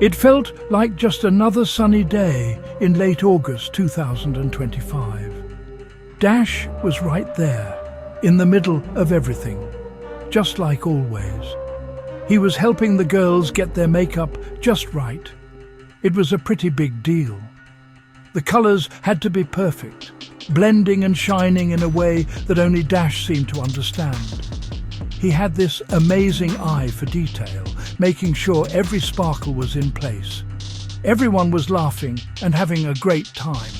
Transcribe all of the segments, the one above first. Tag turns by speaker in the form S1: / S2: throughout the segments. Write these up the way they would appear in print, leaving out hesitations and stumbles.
S1: It felt like just another sunny day in late August 2025. Dash was right there, in the middle of everything, just like always. He was helping the girls get their makeup just right. It was a pretty big deal. The colors had to be perfect, blending and shining in a way that only Dash seemed to understand. He had this amazing eye for detail, making sure every sparkle was in place. Everyone was laughing and having a great time.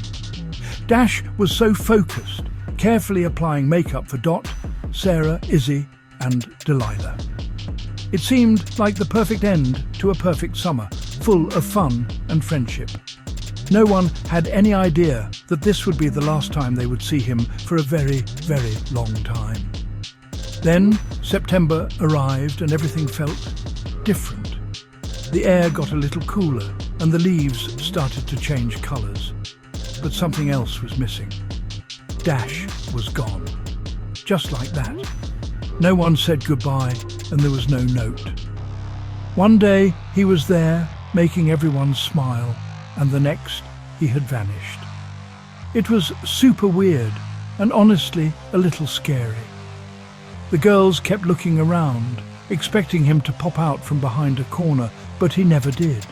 S1: Dash was so focused, carefully applying makeup for Dot, Sarah, Izzy and Delilah. It seemed like the perfect end to a perfect summer, full of fun and friendship. No one had any idea that this would be the last time they would see him for a very, very long time. Then September arrived and everything felt different. The air got a little cooler and the leaves started to change colours. But something else was missing. Dash was gone. Just like that. No one said goodbye and there was no note. One day he was there, making everyone smile, and the next he had vanished. It was super weird and honestly a little scary. The girls kept looking around, expecting him to pop out from behind a corner, but he never did.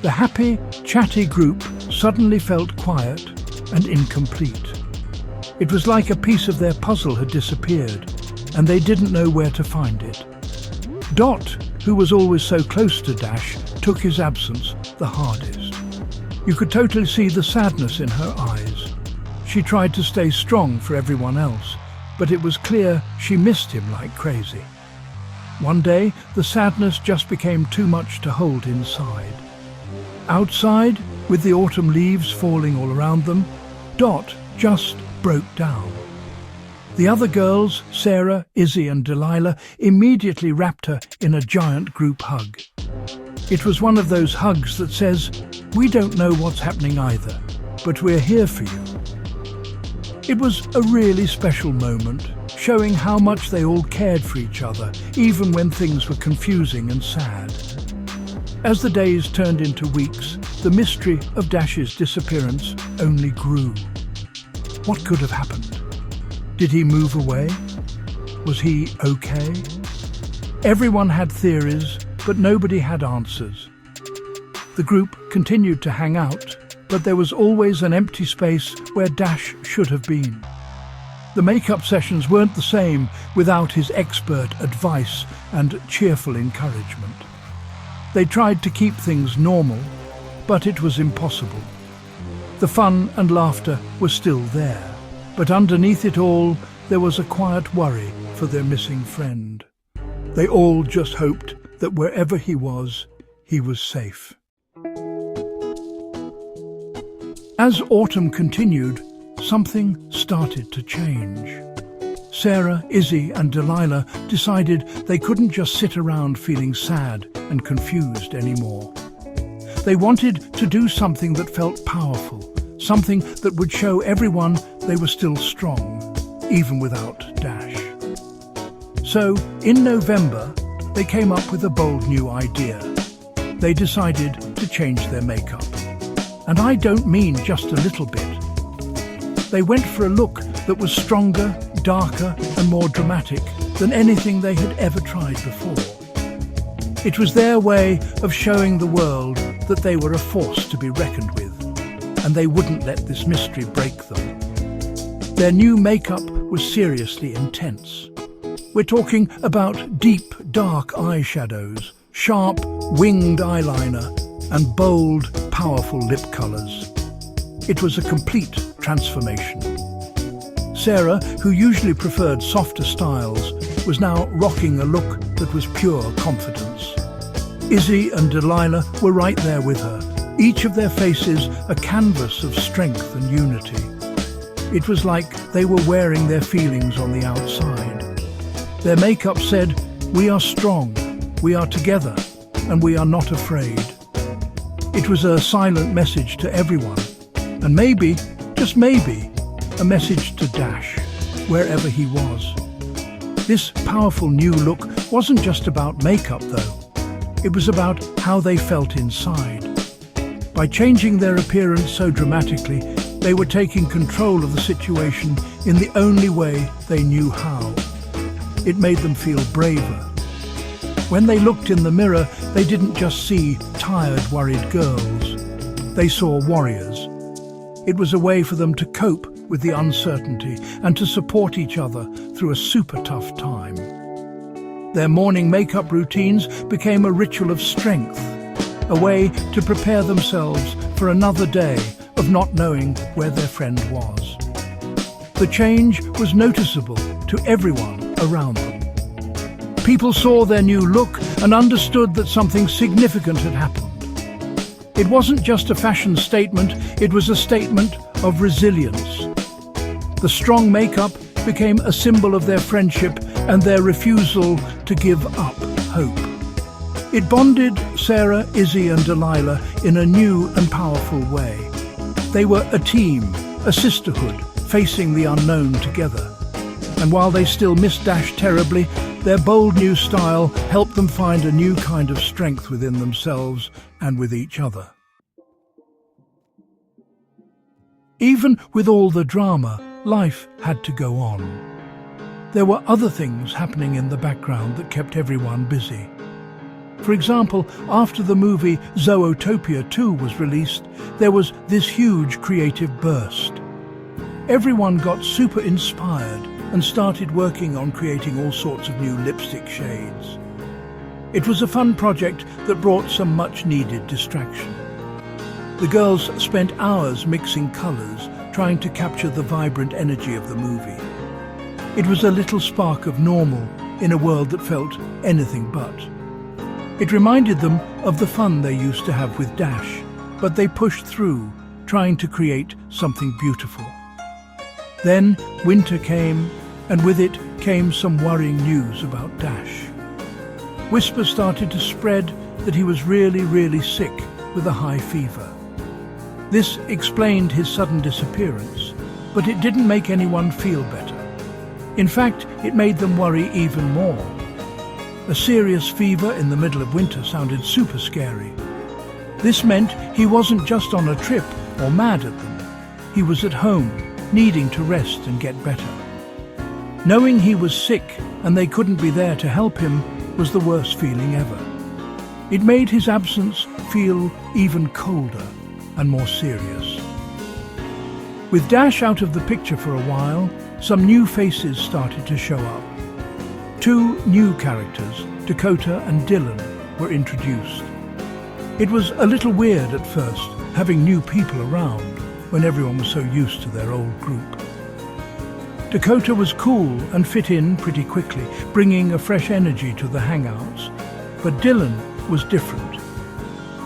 S1: The happy, chatty group suddenly felt quiet and incomplete. It was like a piece of their puzzle had disappeared, and they didn't know where to find it. Dot, who was always so close to Dash, took his absence the hardest. You could totally see the sadness in her eyes. She tried to stay strong for everyone else, but it was clear she missed him like crazy. One day, the sadness just became too much to hold inside. Outside, with the autumn leaves falling all around them, Dot just broke down. The other girls, Sarah, Izzy and Delilah, immediately wrapped her in a giant group hug. It was one of those hugs that says, "We don't know what's happening either, but we're here for you." It was a really special moment, showing how much they all cared for each other, even when things were confusing and sad. As the days turned into weeks, the mystery of Dash's disappearance only grew. What could have happened? Did he move away? Was he okay? Everyone had theories, but nobody had answers. The group continued to hang out, but there was always an empty space where Dash should have been. The makeup sessions weren't the same without his expert advice and cheerful encouragement. They tried to keep things normal, but it was impossible. The fun and laughter were still there, but underneath it all, there was a quiet worry for their missing friend. They all just hoped that wherever he was safe. As autumn continued, something started to change. Sarah, Izzy and Delilah decided they couldn't just sit around feeling sad and confused anymore. They wanted to do something that felt powerful, something that would show everyone they were still strong, even without Dash. So, in November, they came up with a bold new idea. They decided to change their makeup. And I don't mean just a little bit. They went for a look that was stronger, darker and more dramatic than anything they had ever tried before. It was their way of showing the world that they were a force to be reckoned with, and they wouldn't let this mystery break them. Their new makeup was seriously intense. We're talking about deep, dark eyeshadows, sharp, winged eyeliner, and bold, powerful lip colours. It was a complete transformation. Sarah, who usually preferred softer styles, was now rocking a look that was pure confidence. Izzy and Delilah were right there with her, each of their faces a canvas of strength and unity. It was like they were wearing their feelings on the outside. Their makeup said, "We are strong, we are together, and we are not afraid." It was a silent message to everyone, and maybe, just maybe, a message to Dash, wherever he was. This powerful new look wasn't just about makeup though. It was about how they felt inside. By changing their appearance so dramatically, they were taking control of the situation in the only way they knew how. It made them feel braver. When they looked in the mirror, they didn't just see tired, worried girls. They saw warriors. It was a way for them to cope with the uncertainty and to support each other through a super tough time. Their morning makeup routines became a ritual of strength, a way to prepare themselves for another day of not knowing where their friend was. The change was noticeable to everyone around them. People saw their new look and understood that something significant had happened. It wasn't just a fashion statement, it was a statement of resilience. The strong makeup became a symbol of their friendship and their refusal to give up hope. It bonded Sarah, Izzy and Delilah in a new and powerful way. They were a team, a sisterhood, facing the unknown together. And while they still missed Dash terribly, their bold new style helped them find a new kind of strength within themselves and with each other. Even with all the drama, life had to go on. There were other things happening in the background that kept everyone busy. For example, after the movie Zootopia 2 was released, there was this huge creative burst. Everyone got super inspired and started working on creating all sorts of new lipstick shades. It was a fun project that brought some much-needed distraction. The girls spent hours mixing colours, trying to capture the vibrant energy of the movie. It was a little spark of normal in a world that felt anything but. It reminded them of the fun they used to have with Dash, but they pushed through, trying to create something beautiful. Then winter came, and with it came some worrying news about Dash. Whispers started to spread that he was really sick with a high fever. This explained his sudden disappearance, but it didn't make anyone feel better. In fact, it made them worry even more. A serious fever in the middle of winter sounded super scary. This meant he wasn't just on a trip or mad at them. He was at home, needing to rest and get better. Knowing he was sick and they couldn't be there to help him was the worst feeling ever. It made his absence feel even colder and more serious. With Dash out of the picture for a while, some new faces started to show up. Two new characters, Dakotah and Dylan, were introduced. It was a little weird at first, having new people around when everyone was so used to their old group. Dakotah was cool and fit in pretty quickly, bringing a fresh energy to the hangouts. But Dylan was different.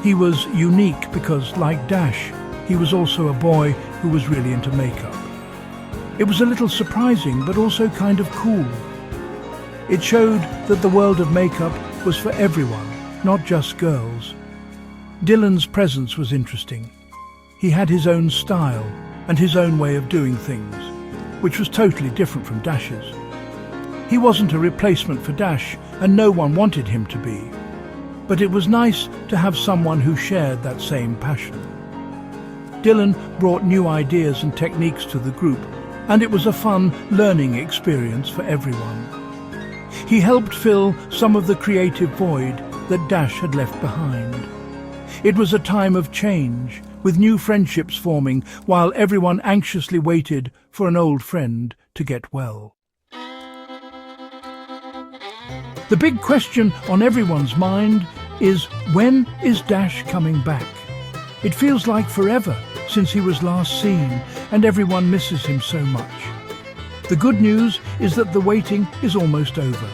S1: He was unique because, like Dash, he was also a boy who was really into makeup. It was a little surprising, but also kind of cool. It showed that the world of makeup was for everyone, not just girls. Dylan's presence was interesting. He had his own style and his own way of doing things, which was totally different from Dash's. He wasn't a replacement for Dash, and no one wanted him to be. But it was nice to have someone who shared that same passion. Dylan brought new ideas and techniques to the group, and it was a fun learning experience for everyone. He helped fill some of the creative void that Dash had left behind. It was a time of change, with new friendships forming while everyone anxiously waited for an old friend to get well. The big question on everyone's mind is, when is Dash coming back? It feels like forever since he was last seen, and everyone misses him so much. The good news is that the waiting is almost over.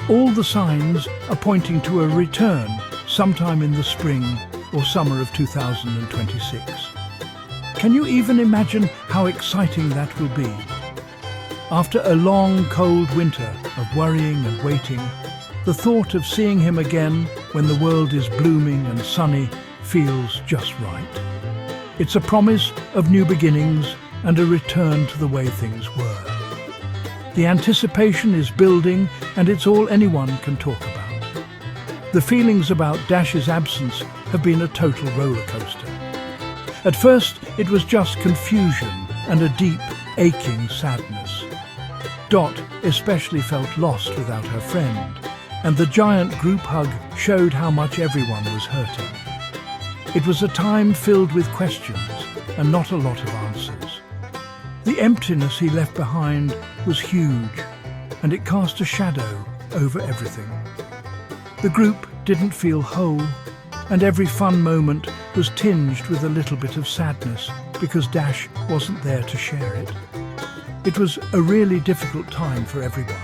S1: All the signs are pointing to a return sometime in the spring or summer of 2026. Can you even imagine how exciting that will be? After a long, cold winter of worrying and waiting, the thought of seeing him again when the world is blooming and sunny feels just right. It's a promise of new beginnings and a return to the way things were. The anticipation is building, and it's all anyone can talk about. The feelings about Dash's absence have been a total roller coaster. At first, it was just confusion and a deep, aching sadness. Dot especially felt lost without her friend, and the giant group hug showed how much everyone was hurting. It was a time filled with questions and not a lot of answers. The emptiness he left behind was huge, and it cast a shadow over everything. The group didn't feel whole, and every fun moment was tinged with a little bit of sadness because Dash wasn't there to share it. It was a really difficult time for everyone.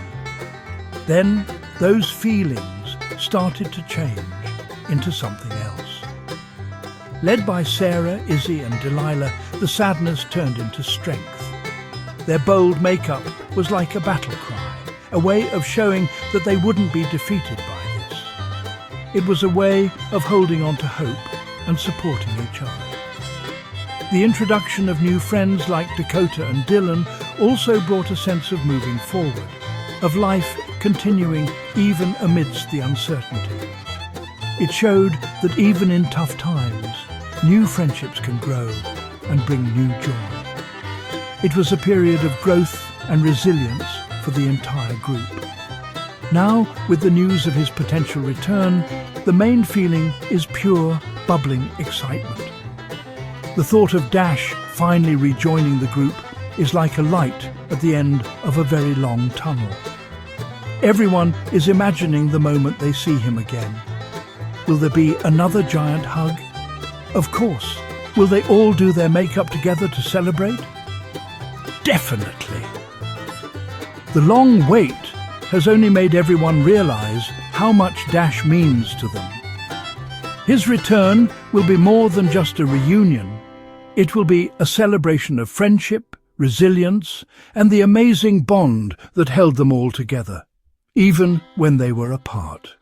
S1: Then those feelings started to change into something else. Led by Sarah, Izzy and Delilah, the sadness turned into strength. Their bold makeup was like a battle cry, a way of showing that they wouldn't be defeated by this. It was a way of holding on to hope and supporting each other. The introduction of new friends like Dakotah and Dylan also brought a sense of moving forward, of life continuing even amidst the uncertainty. It showed that even in tough times, new friendships can grow and bring new joy. It was a period of growth and resilience for the entire group. Now, with the news of his potential return, the main feeling is pure, bubbling excitement. The thought of Dash finally rejoining the group is like a light at the end of a very long tunnel. Everyone is imagining the moment they see him again. Will there be another giant hug? Of course. Will they all do their makeup together to celebrate? Definitely. The long wait has only made everyone realize how much Dash means to them. His return will be more than just a reunion. It will be a celebration of friendship, resilience, and the amazing bond that held them all together, even when they were apart.